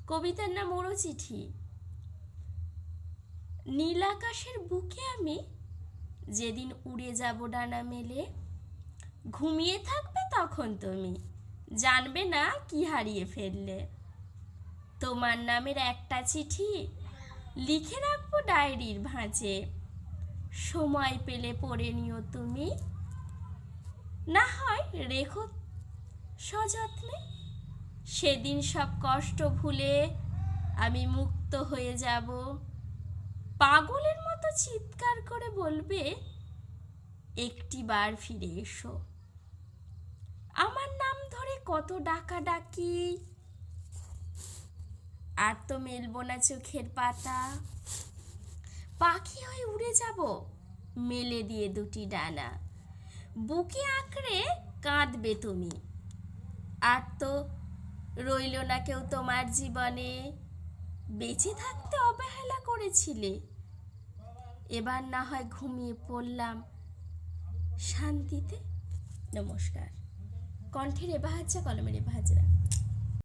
কবিতার নাম ওরও চিঠি। নীল আকাশের বুকে আমি যেদিন উড়ে যাব ডানা মেলে, ঘুমিয়ে থাকবে তখন তুমি, জানবে না কি হারিয়ে ফেললে। তোমার নামের একটা চিঠি লিখে রাখবো ডায়েরির ভাঁজে, সময় পেলে পড়ে নিও তুমি, না হয় রেখো সযত্নে। সেদিন সব কষ্ট ভুলে আমি মুক্ত হয়ে যাব, পাগলের মতো চিৎকার করে বলবে, একটি বার ফিরে এসো। আমার নাম ধরে কত ডাকাডাকি, আর তো মেলবো না চোখের পাতা। পাখি হয়ে উড়ে যাব মেলে দিয়ে দুটি ডানা, বুকে আঁকড়ে কাঁদবে তুমি, আর তো রইল না কেউ তোমার জীবনে। বেঁচে থাকতে অবহেলা করেছিলে, এবার না হয় ঘুমিয়ে পড়লাম শান্তিতে। নমস্কার। কণ্ঠের এবাহাজ্জা, কলমের এবাহাজ্জা।